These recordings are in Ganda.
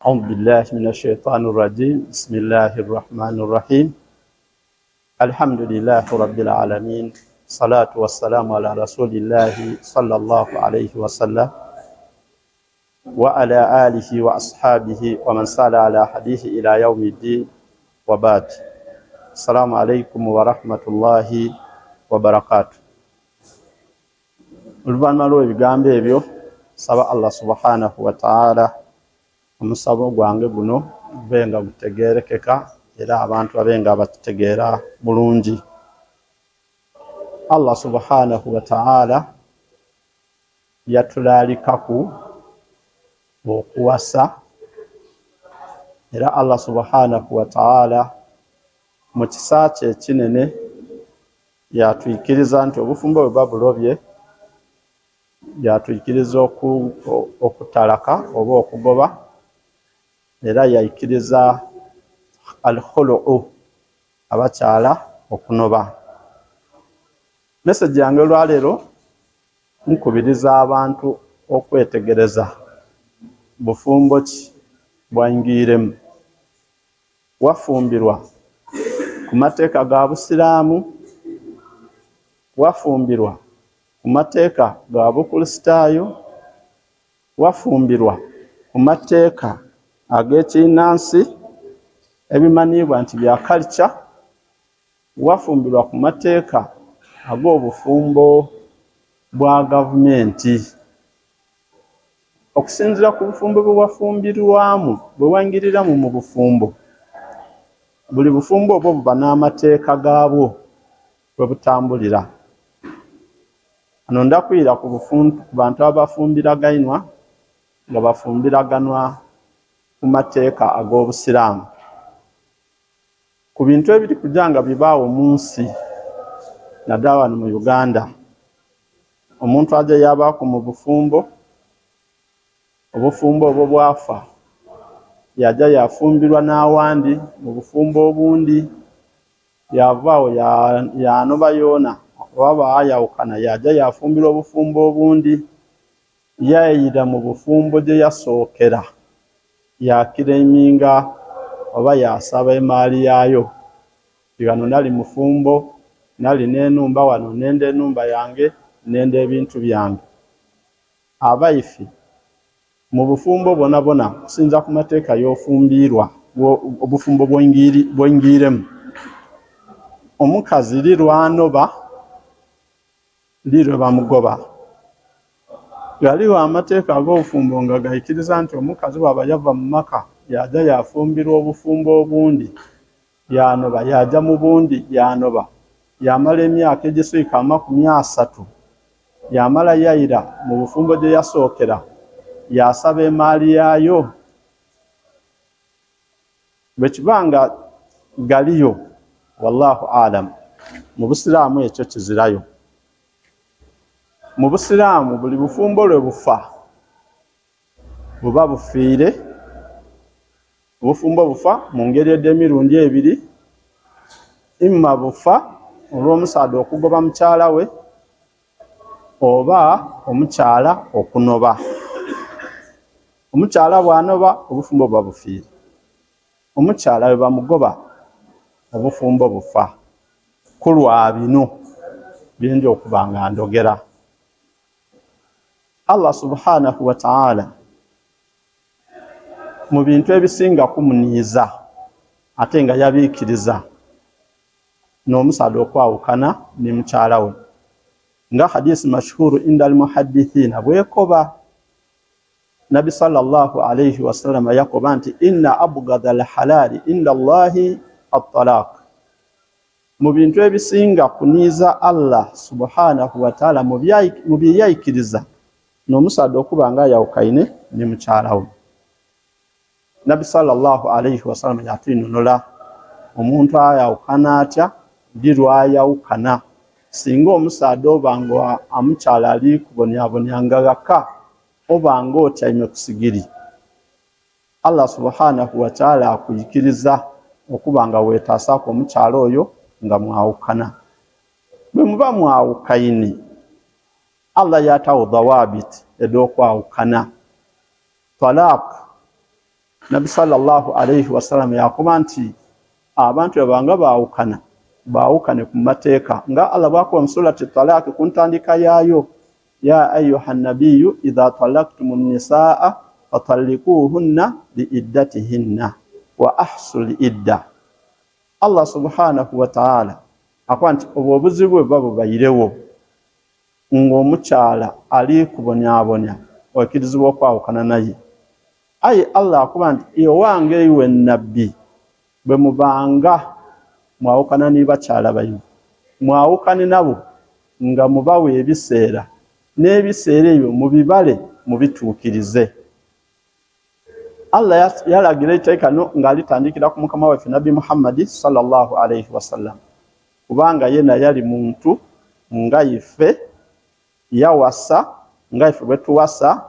أعوذ بالله من الشيطان الرجيم. بسم الله الرحمن الرحيم. الحمد لله رب العالمين. الصلاة والسلام على رسول الله صلى الله عليه وسلم وعلى آله وأصحابه ومن سار على حديث إلى يوم الدين وبعد. السلام عليكم ورحمة الله وبركاته. Oluvannyuma lw'ebigambo ebyo saba Allah subhanahu wa ta'ala omusabo gwange guno gubenga gutegerekeka era abantu babenga bategeera bulungi. Allah subhanahu wa ta'ala yatulaalikaku okuwasa era Allah subhanahu wa ta'ala mu kisa kye kinene yatuyikiriza nti obufumbo bwe babulobye yatuyikiriza okutalaka oba okugoba era yayikiriza al-khulu'u abakyala okunoba. Message yange olwaleero nkubiriza abantu okwetegereza bufumbo ki bwayingiremu. Wafumbirwa ku mateeka ga Busiraamu, wafumbirwa ku mateeka ga Bukristaayo, wafumbirwa ku mateeka ag'ekinnansi ebimanyiibwa nti bya culture, wafumbirwa ku mateeka ag'obufumbo bwa gavumenti. Okusinziira ku bufumbo bwe wafumbirwamu bwe wangiriramu mu bufumbo, buli bufumbo obwo buba n'amateeka gaabwo bwe butambulira. Ano ndakwira ku bantu abafumbiraganwa nga bafumbiraganwa ku mateeka ag'Obusiraamu. Ku bintu ebiri kujja nga bibaawo mu nsi naddala wano mu Uganda, omuntu ajja yabaako mu bufumbo, obufumbo obwo bwafa yajja yafumbirwa n'awandi mu bufumbo obundi, yavaawo yanoba yoona oba ayawukana yajja yafumbirwa obufumbo obundi, yayira mu bufumbo gye yasookera yakireminga oba yasaba emaali yaayo. Wano nali mufumbo, nali n'enumba wano, nenda enumba yange, nenda ebintu byange. Abaifi mu bufumbo bonabona kusinza ku mateeka y'ofumbirwa obufumbo bwengiremu, omukazi lirwanoba lirwe bamugoba. Galiwo amateeka ag'obufumbo nga gayikiriza nti omukazi bw'aba yava mu maka yajja yafumbirwa obufumbo obundi yanoba, yajja mu bundi yanoba, yamala emyaka egiswika 30 yamala yayira mu bufumbo gye yasookera yasaba emaali yaayo. Bwe kibanga galiyo wallahu alam, mu Busiraamu ekyo kizirayo. Mu Busiraamu buli bufumbo lwe bufa buba bufiire. Obufumbo bufa mu ngeri emirundi ebiri, imma bufa olw'omusaadha okugoba mukyala we oba omukyala okunoba. Omukyala bw'anoba obufumbo buba bufiire, omukyala we bamugoba obufumbo bufa. Ku lwa bino byenja okuba nga ndogera, Allah subhanahu wa ta'ala mu bintu ebisinga kumuniiza ate nga yabiikiriza n'omusaadha okwawukana ne mukyala we, nga hadisi mashhuru inda al-muhaddithina bwekoba. Nabi sallallahu alayhi wasallam yakoba nti inna abghadha al-halali inda Allahi at-talaq. Mu bintu ebisinga kuniiza Allah subhanahu wa ta'ala mu byeyayikiriza n'omusaadha okuba nga ayawukaine ne mukyala we. Nabi sallallahu alayhi wasallam yatwinonola omuntu ayawukana atya, lirwayawukana. Singa omusaadha oba nga amukyala ali kubonyabonyanga gaka oba nga otyaime ku sigiri, Allah subhanahu wa ta'ala akuyikiriza okuba nga weetaasaako omukyala oyo nga mwawukana. Bwe muba mwawukaine, Allah yatawo dhawabit ed'okwawukana. Talaq Nabi sallallahu alayhi wasallam yakuba nti abantu abanga baawukane ku mateeka nga Allah bw'akuba mu surati Talaq ku ntandika yaayo, ya ayuha nabiyyu idha talaqtumun nisaa fatalliquhunna liiddatihinna wa ahsul idda. Allah subhanahu wa ta'ala akuba nti obwo obuzibu bwe bubayirewo ng'omukyala ali kubonyabonya okirizibwa okwawukana naye. Aye Allah akuba nti ewange iwe nabbi bwe mubanga mwawukana ni bakyala bayimu mwawukane nabo nga mubawe ebiseera n'ebiseera ebyo mubibale mubituukirize. Allah yalagira iteeka nga litandikira ku mukama waffe Nabi Muhammad sallallahu alayhi wasallam kubanga yena yali muntu nga ife yawasa nga ife bwe tuwasa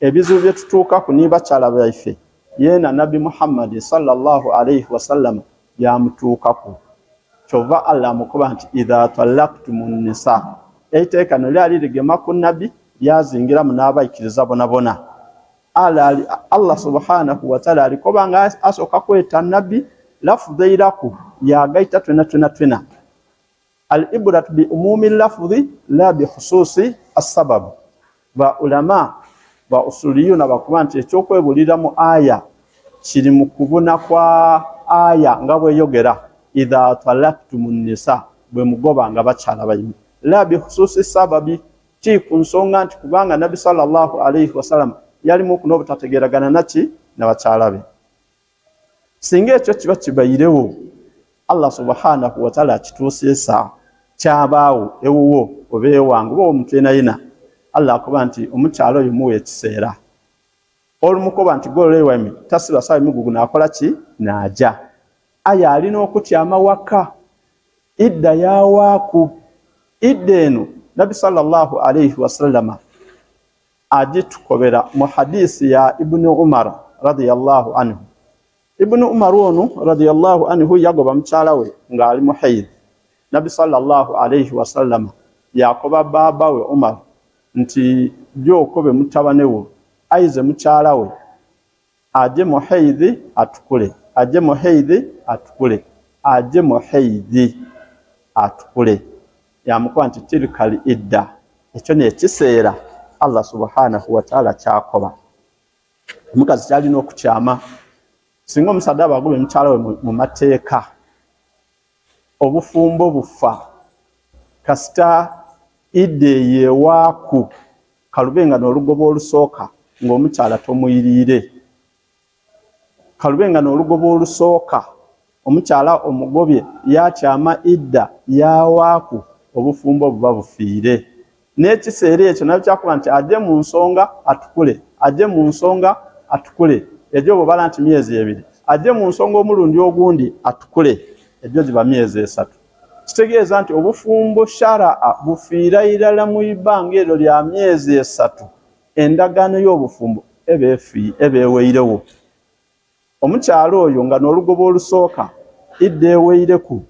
ebizibu bye tutuukaku ni bakyala baife yena Nabi Muhammad sallallahu alayhi wasallam yamutuukaku. Kyova Allah amukuba nti idha talaqtumun nisa, iteeka lyali ligema ku Nabi lyazingiramu n'abaikiriza bonabona. Allah subhanahu wa ta'ala alikobanga asooka kweta Nabi lafudhi iraku yagaita twena. Al-ibratu bi umumi lafdhi la bi khususi as-sabab. Ba ulama ba usuliyuna bakuba nti ekyokwebulira mu aya kiri mu kubuna kwa aya nga bweyogera idha talaqtumun nisa bwe mugoba nga bakyala bayimu la bi khususi sababi ti ku nsonga nti kubanga Nabi sallallahu alayhi wasallam yali mu kuno butategeragana naki na bakyala be. Singa ekyo kiba kibayirewo Allah subhanahu wa ta'ala kituusiisa kyabaawo ewuwo oba ewange oba omuntu yenayina Allah akuba nti omukyalo oyo muwe ekiseera olumukoba nti golewemi tasiba sawa migugu nakola ki naja. Aya alina okutyama waka idda yawaku idda eno Nabi sallallahu alayhi wasallama agitukobera mu hadisi ya Ibn Umar radiyallahu anhu. Ibn Umar ono radiyallahu anhu yagoba mukyala we nga ali muhayd. Nabi sallallahu alayhi wasallama yakoba baba we Umar nti byokobe mutabane wo aize mukyala we aje muhayd atukule aje muhayd atukule aje muhayd atukule yamukuba nti tilkal idda. Ekyo ne kiseera Allah subhanahu wa ta'ala kyakoba. Omukazi kyalina okukyama singa omusajja abagobe mukyala we mu mateeka obufumbo bufa kasita idde yewaku kalubenga n'olugoba olusooka ng'omukyala tomuyiriire. Kalubenga n'olugoba olusooka omukyala omugobye yakyama idda yawaku obufumbo buba bufiire. N'ekiseera ekyo nabyo kyakuba nti ajje mu nsonga atukule ajje mu nsonga atukule egyo bw'obala nti myezi ebiri ajje mu nsonga omulundi ogundi atukule egyo giba myezi 3. Kitegeeza nti obufumbo sharaa bufiira irala mu ibanga eryo lya myezi 3 endagaano y'obufumbo ebeweirewo. Omukyalo oyo nga n'olugoba olusooka idde eweireku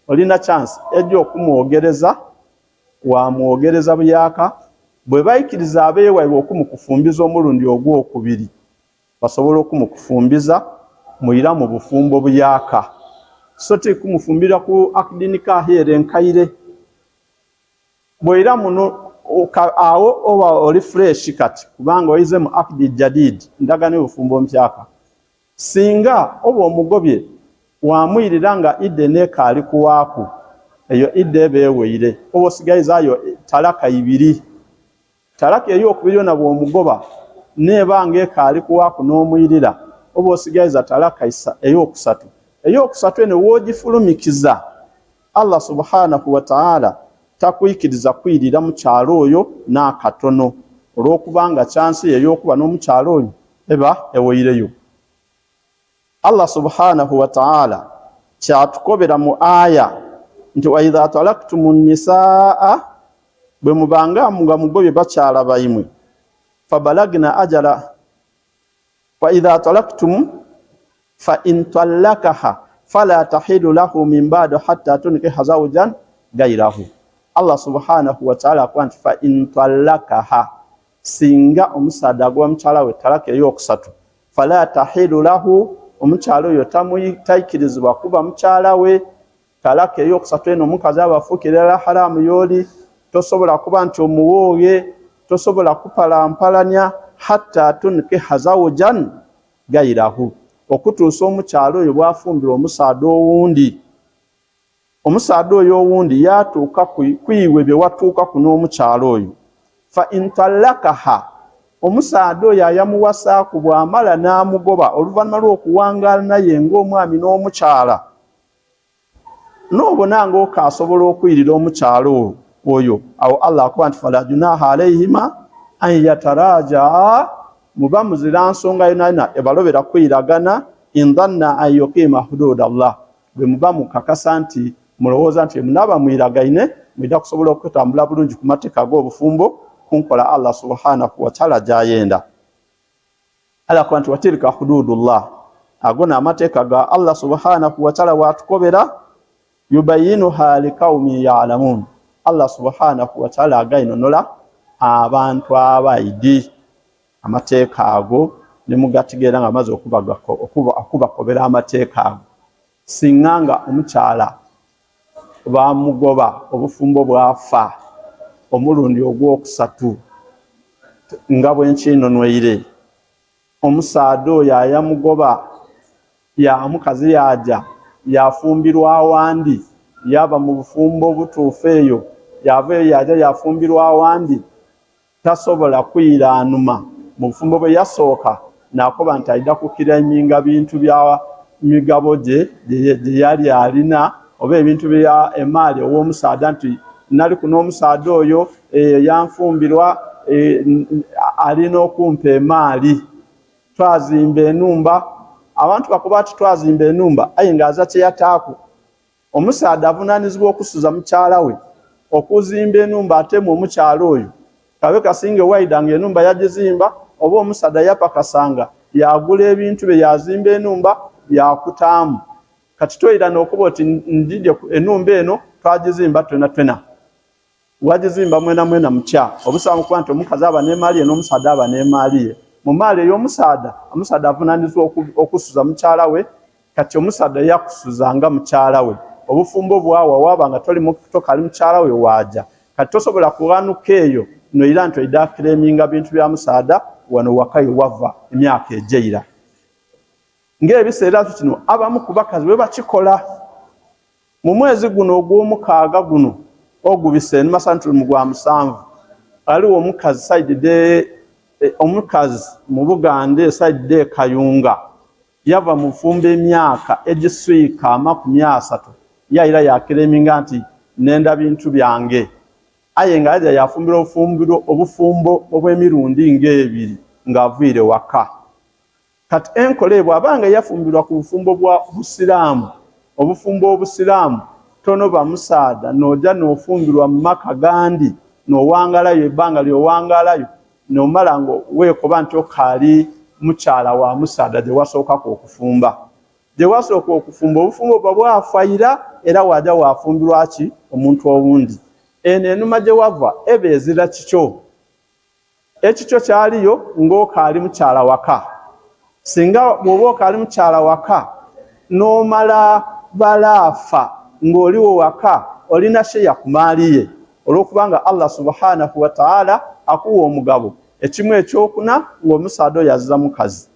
olina chance ejja okumwogereza wamwogereza buyaka bwe baikiriza abeewaibwe okumukufumbiza omulundi ogwokubiri basobola okumukufumbiza muira mu bufumbo buyaka so ti kumufumbira ku akdini kahere nkaire bweira muno awo oba oli fresh kati kubanga oize mu akdi jadid ndagane bufumbo mpyaka singa oba omugobye wamwirira nga idde nekaali kuwaaku eyo idde ebeeweire oba osigaizayo talaka 2 talaka ey'okubiri yona bw'omugoba nebanga ekaali kuwaaku n'omwirira oba osigaiza talaka ey'okusatu ey'okusatu eno woogifulumikiza Allah subhanahu wa ta'ala takwikiriza kwirira mukyalo oyo n'akatono olw'okubanga chansi ey'okuba n'omukyalo oyo eba eweireyo. Allah subhanahu wa ta'ala kyatukobera mu aya nti wa idha talaqtumun nisaa bwe mubanga nga mugobye bakyala bayimwe fabalagna ajala wa idha talaqtum fa in talaqaha fala tahilu lahu min ba'du hatta tunkiha zawjan ghayrahu. Allah subhanahu wa ta'ala kwanti fa in talaqaha singa omusada gwa mukyala we talaka ey'okusatu fala tahilu lahu omukyalo oyo tayikirizibwa kuba mukyala we. Talaka eyokusatu eno omukazi abafuukirira haramu yoli, tosobola kuba nti omuwooye, tosobola kupalampalanya hatta tunkiha zawjan gairahu, okutuusa omukyalo oyo bwafumbira omusaada owundi. Omusaada oyo owundi yatuuka kwiwe bye watuuka ku n'omukyalo oyo. Fa intallakaha, omusaada oyo ayamuwasaaku bw'amala n'amugoba oluvannyuma lw'okuwangaala naye ng'omwami n'omukyala, n'obona ng'okaasobola okwirira omukyalo oyo, awo Allah akuba nti fala junaha alayhima an yatarajaa, muba muzira nsonga yonayona ebalobera kwiragana, indhanna an yuqima hududa Allah, bwe muba mukakasa nti mulowooza nti munaba mwiragaine mwida kusobola okutambula bulungi ku mateeka g'obufumbo kunkola Allah subhanahu wa ta'ala gyayenda. Allah akuba nti watilka hududullah, agona amateeka ga Allah subhanahu wa ta'ala watukobera, yubayinuha liqaumin ya'lamun, Allah subhanahu wa ta'ala againonola abantu abaidi amateeka ago ne mugategeera nga amaze okubakobera amateeka ago. Singanga omukyala bamugoba obufumbo bwafa omulundi ogwokusatu nga bwenkinonweire, omusaada oyo ayamugoba mukazi yaja yafumbirwa awandi, yaba mu bufumbo obutuufu eyo yavayo yaja yafumbirwa awandi, tasobola kwiranuma mu bufumbo bwe yasooka nakoba nti ayida kukiraiminga bintu bya migabo gye yali alina oba ebintu bya emaali ow'omusaada nti nali kuno omusaada oyo yanfumbirwa alina okumpa emaali, twazimba enumba. Abantu bakuba ati twazimba enumba aye ngaaza kyeyataaku. Omusaada avunaanizibwa okusuza mukyala we okuzimba enumba ate mu omukyala oyo kabe kasinge waidanga enumba yagizimba, oba omusaada yapakasanga yagula ebintu bye yazimba enumba yakutaamu. Kati toyira n'okuba oti ndidde enumba eno twagizimba twena wagizimba mwena mukya, obusamu kuba nti omukazi aba n'emaali ye n'omusaada aba n'emaali ye. Mu maali ey'omusaada, omusaada avunaanizibwa okusuza mukyala we, kati omusaada yakusuzanga mukyala we. Obufumbo bwawa waba nga tokali mukyala we waaja, kati tosobola kuwanuka eyo noyira nti oida kireminga bintu bya musaada wano wakayo wava emyaka ejeira. Ng'ebiseera kino abamu ku bakazi bwe bakikola. Mu mwezi guno ogw'omukaaga guno ogubise mu gwa musanvu aliwo omukazi side omukazi mu Buganda side Kayunga yava mu fumbo emyaka egiswika 30 yaira yakireminga nti nenda bintu byange, aye nga aja yafumbira obufumbo obw'emirundi ng'ebiri ng'aviire waka. Kati enkole bw'abanga yafumbirwa ku bufumbo bwa Busiraamu, obufumbo obusiraamu tono ba musaada noja n'ofumbirwa mu maka gandi n'owangalayo ebbanga ly'owangalayo n'omala ngo weekoba nti okaali mukyala wa musaada gye wasooka okufumba. Gye wasooka okufumba obufumbo bwa bwafayira era waja wafumbirwa ki omuntu owundi. Eno enuma gye wava eba ezira kikyo. Ekikyo kyaliyo ng'okaali mukyala waka. Singa bw'oba okaali mukyala waka n'omala balaafa ng'oliwo waka olina sheya ku maali ye olw'okubanga Allah subhanahu wa ta'ala akuwa omugabo. Ekimu ekyokuna ng'omusaada oyo azira mukazi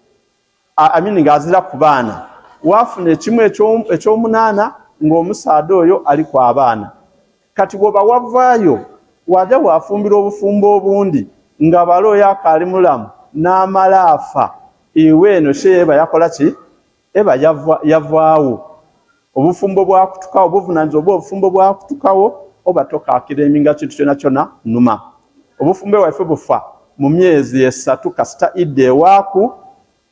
ng'azira ku baana, waafuna ekimu ekyomunaana ng'omusaada oyo ali ku abaana. Kati bw'oba wavaayo waja waafumbira obufumbo obundi nga balo oyo akaali mulamu n'amala afa, iwe eno sheya eba yakola ki? Eba yavaawo. Obufumbo bwakutukawo obuvunaanyizibwa oba obufumbo bwakutukawo oba tokaakireminga kintu kyonna kyonna numa. Obufumbo waffe bufa mu myezi 3 kasita idde ewaaku,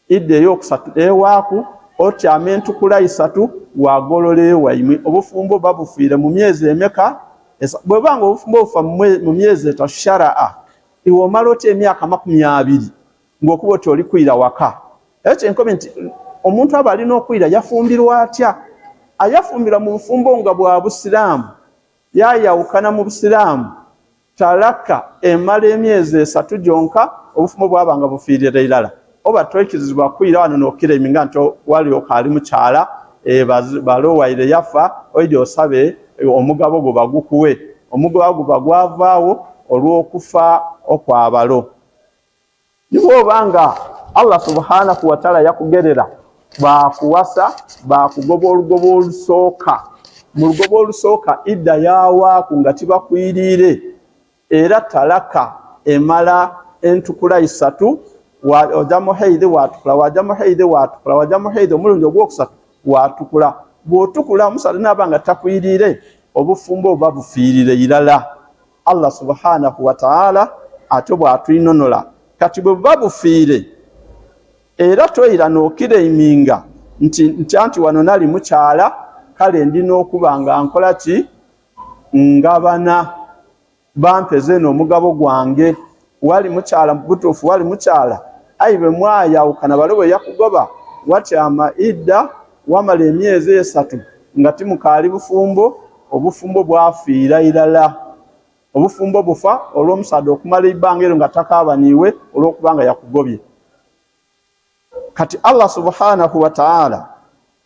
idde ey'okusatu ewaaku, otyama entukula 3 wagolola ewaimwe. Obufumbo babufiire mu myezi emeka? Bw'obanga obufumbo bufa mu myezi 3 sharaa, iwe omala otya emyaka 20 ng'okuba oti oli kwira waka. Ekyo enkobe nti omuntu aba alina okwira yafumbirwa atya? Ayafumbira mu bufumbo nga bwa Busiraamu yayawukana mu Busiraamu talaka emala emyezi 3 gyonka obufumbo bwabanga bufiirira irala. oba toikirizibwa kwira wano nokira eminga nto wali okali mukyala balowaire yafa oidi osabe omugabo gwo bagukuwe omugabo gwo bagwavaawo olw'okufa okwabalo. Nibwobanga Allah subhanahu wa ta'ala yakugerera bakuwasa bakugoba olugoba olusooka mu lugoba olusooka idda yawaaku nga tibakwiriire era talaka emala entukula 3 ojamu haidhi watukula wajamu haidhi watukula wajamu haidhi omulundi ogwokusatu watukula bw'otukula omusaadha n'abanga takwiriire obufumbo oba bufiirire irala. Allah subhanahu wa ta'ala ate bw'atwinonola kati bwe buba bufiire era toyira n'okira eminga nti wano nali mukyala kale ndina okuba nga nkola ki ngabana bampeze n'omugabo gwange wali mukyala butuufu wali mukyala ayi bwe mwayawukana bale bwe yakugoba watyama idda wamala emyezi 3 nga timukaali bufumbo obufumbo bwafiira irala obufumbo bufa olw'omusaadha okumala ebbanga eryo nga takaabaniiwe olw'okubanga yakugobye. Kati Allah subhanahu wa ta'ala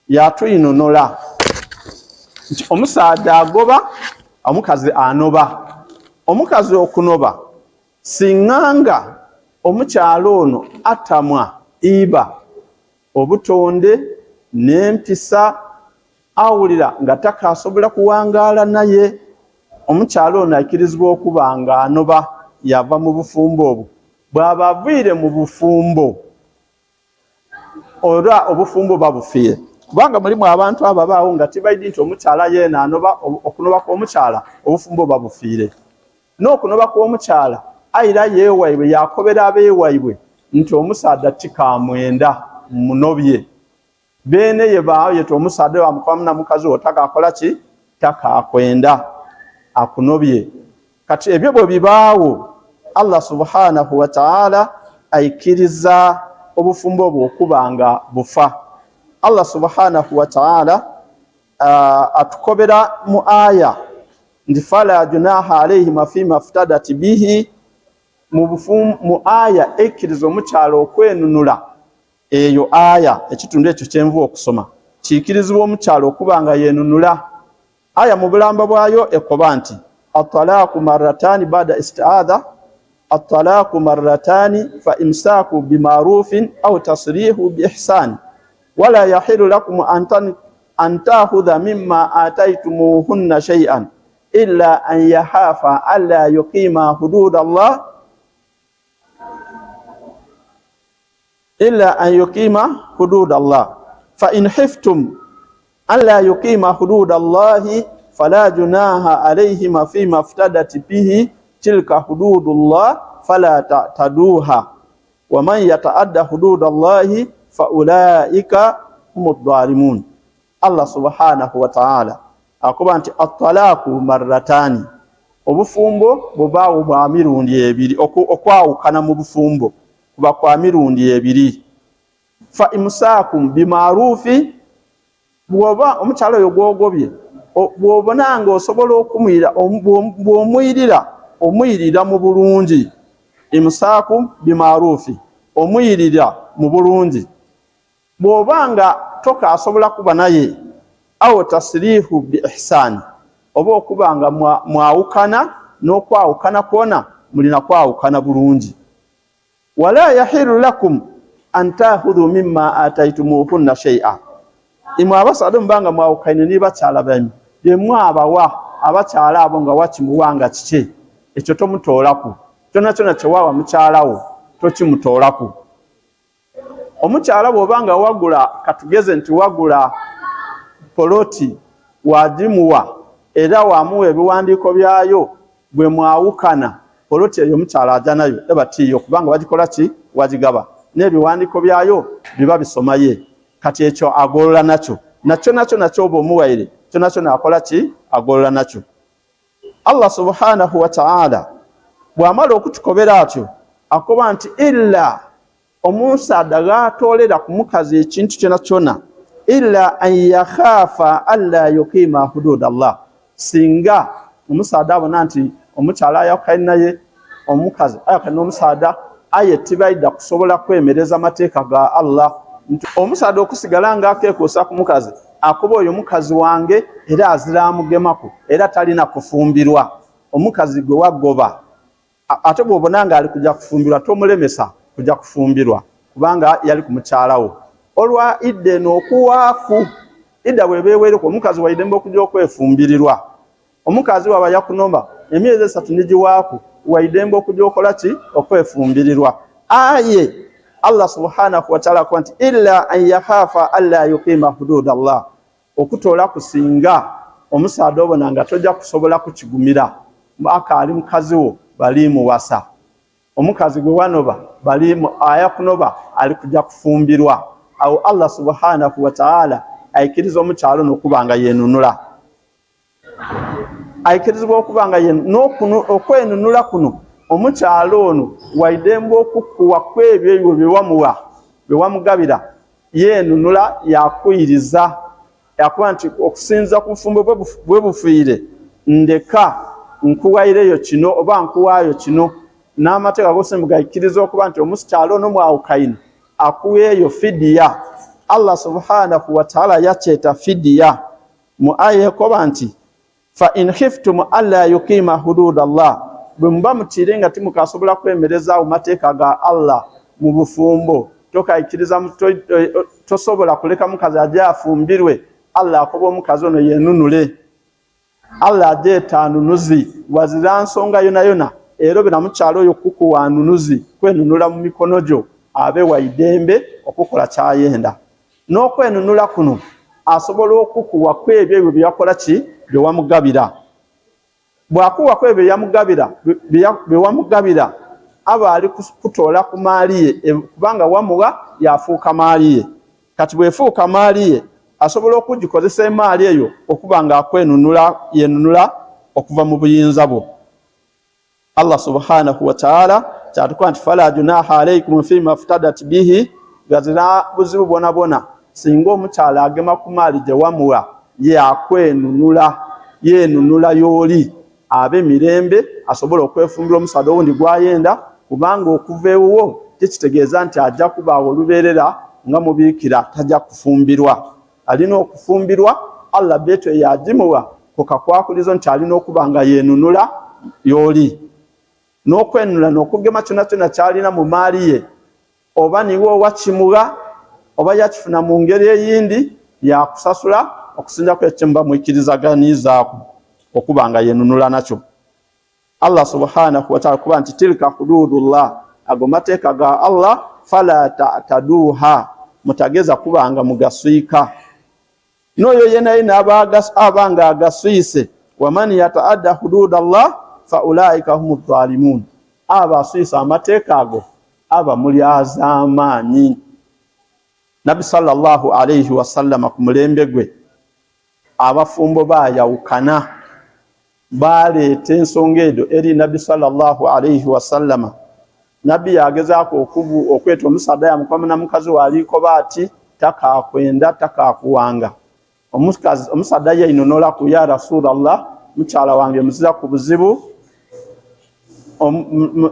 yatwinonola nti omusaadha agoba omukazi anoba omukazi okunoba singanga omukyalo ono atamwa iba obutonde n'empisa awulira nga takasobola kuwangaala naye omukyalo ono akirizibwa okuba nga anoba yava mu bufumbo obwo bw'aba aviire mu bufumbo olwa obufumbo babufiire kubanga mulimu abantu ababaawo nga tibaidi nti omukyala yeena anoba okunoba kw'omukyala obufumbo babufiire n'okunoba kw'omukyala ayira yeewaibwe yakobera abeewaibwe nti omusaadha tikamwenda munobye beene ye baayeta omusaadha wamukamu na mukazi wo takakola ki takakwenda akunobye. Kati ebyo bwe bibaawo Allah subhanahu wa ta'ala aikiriza obufumbo obwo okuba nga bufa. Allah subhanahu wa ta'ala atukobera mu aya ndi fala junaha alayhim fima iftadat bihi mu aya ekkiriza omukyalo okwenunula eyo aya ekitundu ekyo kyenvu okusoma kiikirizibwa omukyalo okuba nga yenunula. Aya mu bulamba bwayo ekoba nti at-talaqu marratani ba'da isti'adha at-talaqu marratani fa imsaku bima'rufin aw tasrihu bi ihsan wala yahilu lakum an ta'khudha mimma ataytumuhunna shay'an illa an yahafa alla yuqima hududallah illa an yuqima hududallah fa in khiftum alla yuqima hududallahi fala junaha alayhima fima iftadat bihi tilka hududullah fala ta'taduha wa man yata'adda hududallahi fa ulaika humud dhalimun. Allah subhanahu wa ta'ala akoba nti at-talaqu marratani obufumbo bubaawo bwa mirundi ebiri okwawukana mu bufumbo kuba kwa mirundi ebiri. Fa imsakum bima'rufi bwoba omukyalo oyo gwogobye bwobonanga osobola okumwira omwirira mu bulungi imsakum bima'rufi omwirira mu bulungi bwobanga tokasobola kuba naye awo tasrihu bi ihsani oba okubanga mwawukana n'okwawukana kwona mulina kwawukana bulungi. Wala yahilu lakum an ta'khudhu mimma ataytumuhunna shay'a imwe abasaadde mbanga mwawukane ni bakyala banyu byemwe abawa abakyala abo nga wakimuwanga kike ekyo tomutoolaku kyonna kyonna kyewawa mukyalawo tokimutoolaku. Omukyala bw'obanga wagula katugeze nti wagula poloti wagimuwa era wamuwa ebiwandiiko byayo bwe mwawukana poloti eyo omukyala ajja nayo eba tiyo kubanga wagikola ki wagigaba n'ebiwandiiko byayo biba bisomaye kati ekyo agolola nakyo nakyo oba omuwaire kyo nakyo nakola ki agolola nakyo. Allah subhanahu wa ta'ala bw'amala okutukobera atyo akoba nti illa omusaadha gatoolera ku mukazi ekintu kyona kyona illa an yakhafa alla yuqima hududallah singa omusaadha abona nti omukyala ayakali naye omukazi ayakali n'omusaadha aye tibaida kusobola kwemereza mateeka ga Allah. Omusaada okusigala nga akeekuusa ku mukazi akuba oyo mukazi wange era azira amugemako era talina kufumbirwa. Omukazi gwe wagoba ate bw'obona nga ali kujja kufumbirwa tomulemesa kujja kufumbirwa kubanga yali ku mukyalawo. Olwa idde n'okuwaaku idda bwebeeweereko omukazi waidembe okujja okwefumbirirwa. Omukazi waba yakunomba emyezi 3 nigiwaaku waidembe okujja okola ki okwefumbirirwa. Aye Allah subhanahu wa ta'ala kwanti illa an yakhafa alla yuqima hudud Allah, okutoola kusinga omusaada obona nga tojja kusobola kukigumira akaali mukazi wo bali muwasa. Omukazi gwe wanoba bali ayakunoba ali kujja kufumbirwa. Awo Allah subhanahu wa ta'ala aikiriza omukyalo n'okubanga yenunula. Aikirizibwa okubanga okwenunula kuno omukyalo ono waidembe okukuwa kwebyo ebyo bewamugabira yenunula yakuyiriza yakuba nti okusinza ku bufumbo bwe bufiire ndeka nkuwaireyo kino oba nkuwaayo kino. N'amateeka g'Omusiimu gaikiriza okuba nti omukyalo ono mwawukayina akuweeyo fidiya. Allah subhanahu wa ta'ala yakyeta fidiya mu aya ekoba nti fa in khiftum alla yuqima hudud Allah, bwe muba mutire nga timukasobola kwemereza amateeka ga Allah mu bufumbo tokaikiriza tosobola kuleka mukazi ajja afumbirwe. Allah akoba omukazi ono yenunule. Allah ajeeta anunuzi wazira nsonga yona yona erobera mukyalo oyo kukuwa anunuzi kwenunula mu mikono gyo abe waidembe okukola kyayenda. N'okwenunula kuno asobola okukuwa kwebyo ebyo byakola ki byewamugabira. Bwakuwa kwebyo byewamugabira aba ali kutoola ku maali ye kubanga wamuwa yafuuka maali ye. Kati bwefuuka maali ye asobola okugikozesa emaali eyo okuba nga yenunula okuva mu buyinza bwo. Allah subhanahu wa ta'ala kyatukuba nti fala junaha alaykum fima iftadat bihi, gazira buzibu bwona singa omukyala agema ku maali gye wamuwa ye akwenunula yenunula y'oli abe mirembe asobola okwefumbira omusaada owundi gwayenda, kubanga okuva ewuwo tekitegeeza nti ajja kubaawo olubeerera nga mubiikira tajja kufumbirwa. Alina okufumbirwa. Allah beto yagimuwa kokakwakulizo nti alina okuba nga yenunula y'oli. N'okwenunula n'okugema kyonna kyonna kyalina mu maali ye oba niwe wakimuwa oba yakifuna mu ngeri eyindi yakusasula okusinzako ekyo muba mwikirizaganizaako okuba nga yenunula nakyo. Allah subhanahu wa ta'ala kuba nti tilka hududullah, ago mateeka ga Allah fala ta'taduha, mutageza kuba nga mugaswika. N'oyo yenayina abanga agaswise waman yata'adda hududallah fa ulaika humu dhalimun, aba aswisa amateeka ago aba muli azamaanyi. Nabi sallallahu alayhi wa sallam ku mulembe gwe abafumbo bayawukana baleeta ensonga edo eri Nabi sallallahu alayhi wa sallam. Nabi yagezaako okweta omusaada yamukwama na mukazi waliko baati takakwenda takakuwanga. Omusaada yayinonola ku ya Rasulallah, mukyala wange muzira ku buzibu.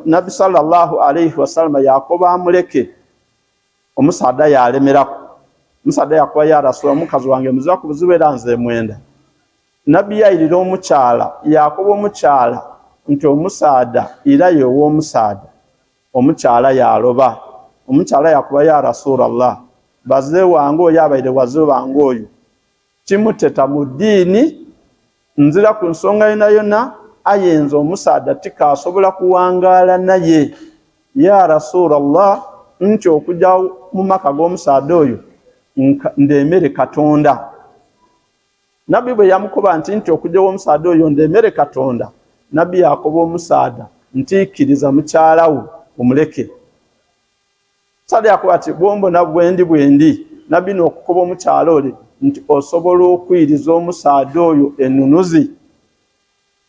Nabi sallallahu alayhi wa sallam yakoba amuleke. Omusaada yalemerako. Omusaada yakuba ya Rasulallah, mukazi wange muzira ku buzibu era nze mwenda. Nabi yayirira omukyala yakoba omukyala nti omusaada era yewo omusaada. Omukyala yaloba. Omukyala yakuba ya Rasulallah, bazze wange oyo abaire wazze wange oyo kimuteta mu ddiini nzira ku nsonga yona yona ayenza omusaada tikasobola kuwangaala naye. Ya Rasulallah, nti okujja mu maka g'omusaada oyo ndemere Katonda. Nabbi bwe yamukuba nti okujja w'omusaada oyo ndemere Katonda, Nabbi yakoba omusaada ntiikiriza mukyalawo omuleke. Omusaada yakuba ati bwombona bwendi. Nabbi n'okukoba omukyala ole nti osobola okwiriza omusaada oyo ennunuzi.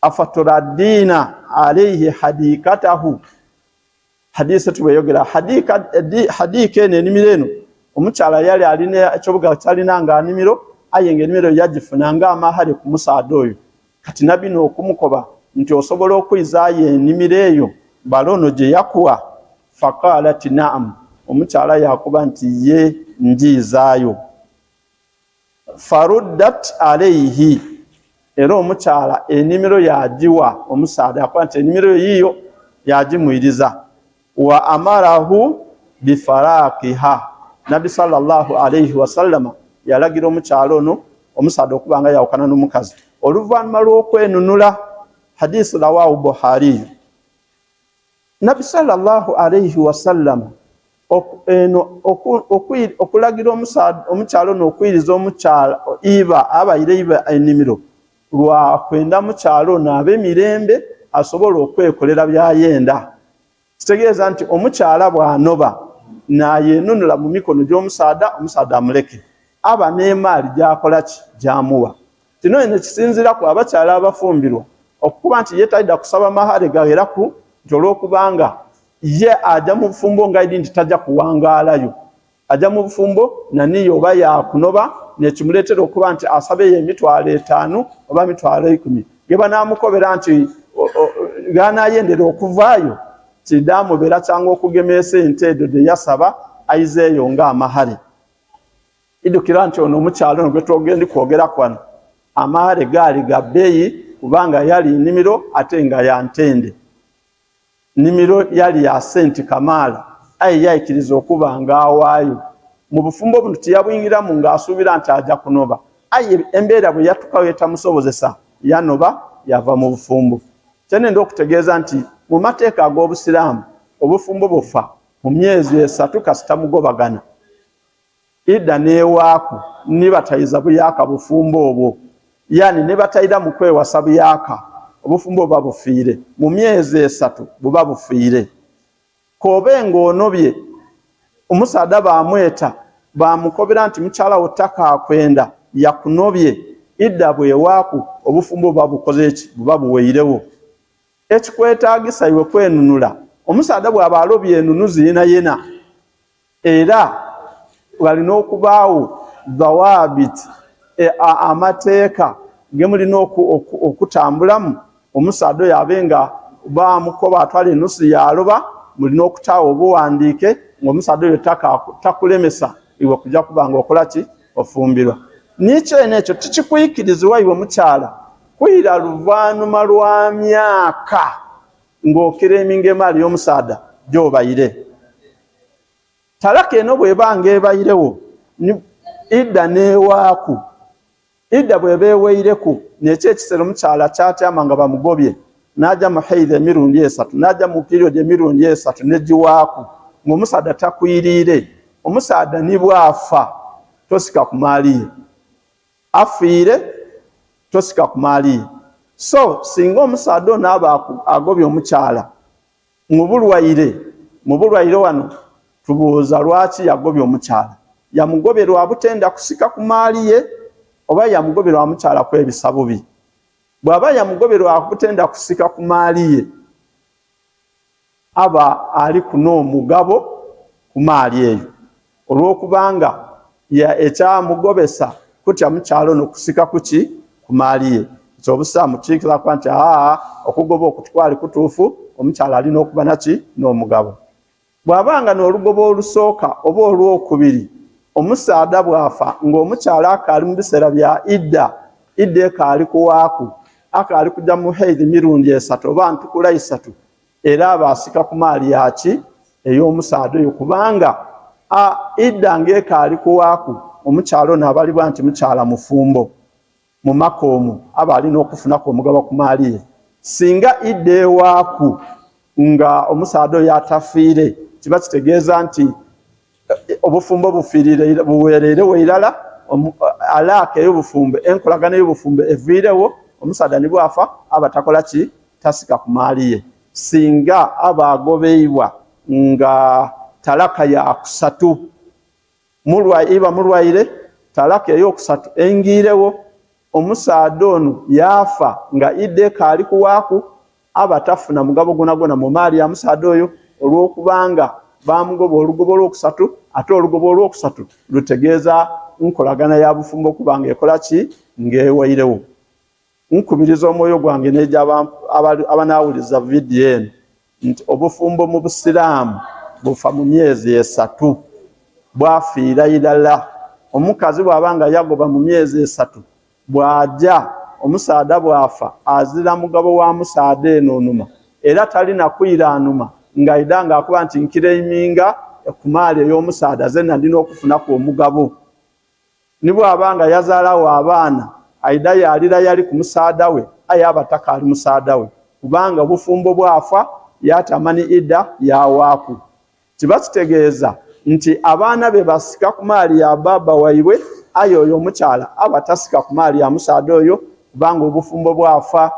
Afaturaddiina alayhi hadikatahu, hadisi tubeyogera hadika eno enimiro eno omukyala yali alina ekyobuga kyalina nga animiro aye ng'enimiro yagifuna nga amahale ku musaada oyo. Kati Nabbi n'okumukoba nti osobola okuyizaayo enimiro eyo balono gye yakuwa. faqalat na'am omukyala yakuba nti ye njiizaayo faruddat alayhi era omukyala enimiro yajiwa omusaada yakuba nti enimiro yiyo yajimwiriza wa amarahu bifaraqiha Nabi sallallahu alayhi wasallam yalagira omukyala ono omusaada okubanga yawukana n'omukazi oluvannyuma lw'okwenunula hadisi rawahu Buhari Nabi sallallahu alayhi wasallam okulagira omukyala ono okwiriza omukyala iba abayire iba enimiro lwakwenda mukyala ono ab'emirembe asobola okwekolera byayenda kitegeeza nti omukyala bw'anoba nayenunula mu mikono gy'omusaada omusaada amuleke aba n'emaali gyakola ki gyamuwa kino eno kisinzira ku abakyala abafumbirwa okuba nti ye talida kusaba mahale gaweraku nti olw'okubanga ye ajja mu bufumbo nga idi nti tajja kuwangaalayo ajja mu bufumbo naniyo oba yakunoba nekimuleetera okuba nti asabeyo emitwalo 5 oba emitwalo 10 ge banaamukobera nti ganayendera okuvaayo kidamubeera kyanga okugemeesa ente edo gye yasaba ayizeeyo ng'amahale idukira nti ono omukyalo ono gwe twogendi kwogera kwano amahale gaali ga bbeeyi kubanga yali nnimiro ate nga ya ntende nnimiro yali ya senti kamaala aye yayikiriza okuba ng'awaayo mu bufumbo buno tiyabuyingiramu ng'asuubira nti ajja kunoba aye embeera bwe yatukawo etamusobozesa yanoba yava mu bufumbo kyenenda okutegeeza nti mu mateeka ag'obusiraamu obufumbo bufa mu myezi 3 kasita mugobagana idda neewaaku nibatayiza buyaka bufumbo obwo yani nebatayira mu kwewasa buyaka obufumbo buba bufiire mu myezi 3 buba bufiire kobe ng'onobye omusaada bamweta bamukobera nti mukyala wo ttaka akwenda yakunobye idda bwewaaku obufumbo buba bukoze eki buba buweirewo ekikwetaagisa iwe kwenunula omusaada bw'aba alobye enunuzi yena era walina okubaawo dhawabit amateeka ge mulina okutambulamu omusaada oyo abenga bamukoba atwala enusu yaloba mulina okutaawo obuwandiike ng'omusaada oyo takulemesa iwe kujja kubanga okola ki ofumbirwa nikyo eno ekyo tikikuyikirizibwa iwe mukyala kwira luvannyuma lwa myaka ng'okereminga emaali y'omusaada gy'obayire talaka eno bw'ebanga ebayirewo idda neewaaku idda bw'eba eweireku nekyo ekiseera omukyala kyatyama nga bamugobye n'ajja mu haidha emirundi 3 n'ajja mu periodi emirundi 3 negiwaaku ng'omusaada takwiriire omusaada nibwafa tosika ku maaliye afiire tosika ku maaliye so singa omusaada ono aba agobye omukyala mu bulwaire wano tubuuza lwaki yagobye omukyala yamugobye lwa butenda kusika ku maaliye oba yamugobye lwa mukyala kwebisa bubi bw'aba yamugobye lwa butenda kusika ku maaliye aba ali kunoomugabo ku maali eyo olw'okubanga ekyamugobesa kutya mukyalo ono kusika kuki ku maali ye ekyo obusaamu kiikira kuba nti okugoba okutukwali kutuufu omukyala alina okuba naki n'omugabo bw'abanga n'olugoba olusooka oba olwokubiri omusaada bw'afa ng'omukyala akaali mu biseera bya idda ekaali kuwaaku akaali kujja mu haidhi mirundi 3 oba ntukula 3 era abaasika ku maali yaki ey'omusaada oyo kubanga idda ng'ekaali kuwaaku omukyalo ono abalibwa nti mukyala mufumbo mu maka omwo aba alina okufunaku omugabo ku maali ye singa idda ewaaku nga omusaada oyo atafiire kiba kitegeeza nti obufumbo bufiirire buweereire weirala alaaka ey'obufumbo enkolagana y'obufumbo eviirewo omusaada nibwafa aba takola ki tasika ku maali ye singa aba agobeibwa nga talaka ya kusatu iba mulwaire talaka ey'okusatu engiirewo omusaada ono yaafa nga idda ekaali kuwaaku aba tafuna mugabo gwona mu maali ya musaada oyo olw'okubanga bamugoba olugoba olwokusatu ate olugoba olwokusatu lutegeeza nkolagana ya bufumbo kubanga ekola ki ng'eweirewo nkubiriza omwoyo gwange n'egyo abanaawuliza vidiyo eno nti obufumbo mu busiraamu bufa mu myezi 3 bwafiira ilala. Omukazi bwabanga yagoba mu myezi 3 bwaja omusaada bwafa azira mugabo wa musaada enonuma era talina kwiranuma nga idanga akuba nti nkireiminga kumaali ey'omusaada zena ndina okufuna ku omugabo. Nibwo abanga yazaalawo abaana aida yalira yali ku musaada we ayaba takali musaada we kubanga obufumbo bwafa yatamani idda yawaaku. Kibakitegeeza nti abaana be basika ku maali ya baba waibwe ayo oyo omukyala abatasika ku maali ya musaada oyo kubanga obufumbo bwafa.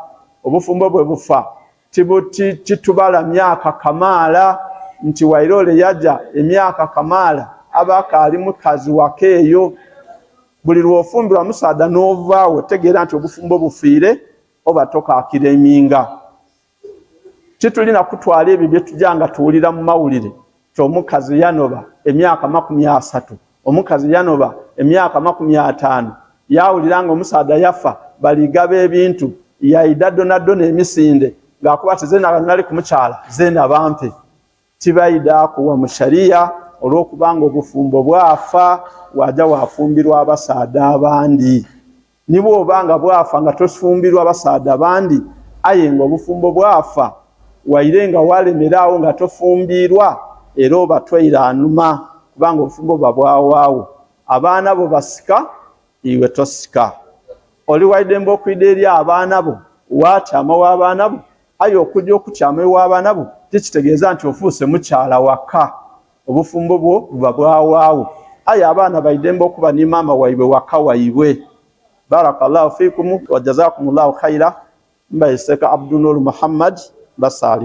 Obufumbo bwe bufa titubala myaka kamaala nti wairole yaja emyaka kamaala abaka ali mukazi wakeeyo. Buli lwofumbirwa musaada novaawo tegeera nti obufumbo bufiire oba tokaakira eminga. Titulina kutwala ebyo bye tujanga tuwulira mu mawulire omukazi yanoba emyaka 30, omukazi yanoba emyaka 50, yawulira nga omusaada yafa baligaba ebintu yaida donadona emisinde ng'akuba tizena nali ku mukyala zena bampe. Tibaida kuwa mu sharia olw'okubanga obufumbo bwafa waja wafumbirwa abasaada abandi. Nibwo obanga bwafa nga tofumbirwa abasaada abandi aye nga obufumbo bwafa wairenga walemeraawo nga tofumbirwa era oba tweiranuma kubanga obufumbo babwawaawo. Abaana bo basika iwe tosika. Oli waidemba okwida eri abaana bo wakyama w'abaana bo aye okujja okukyama ew'abaana bo tekitegeeza nti ofuuse mukyala waka. Obufumbo bwo buba bwawaawo aye abaana baidemba okuba ni maama waibwe waka waibwe. Barakallahu fikum wa jazakumullahu khaira. Mbaiseka Abdunur Muhammad Basali.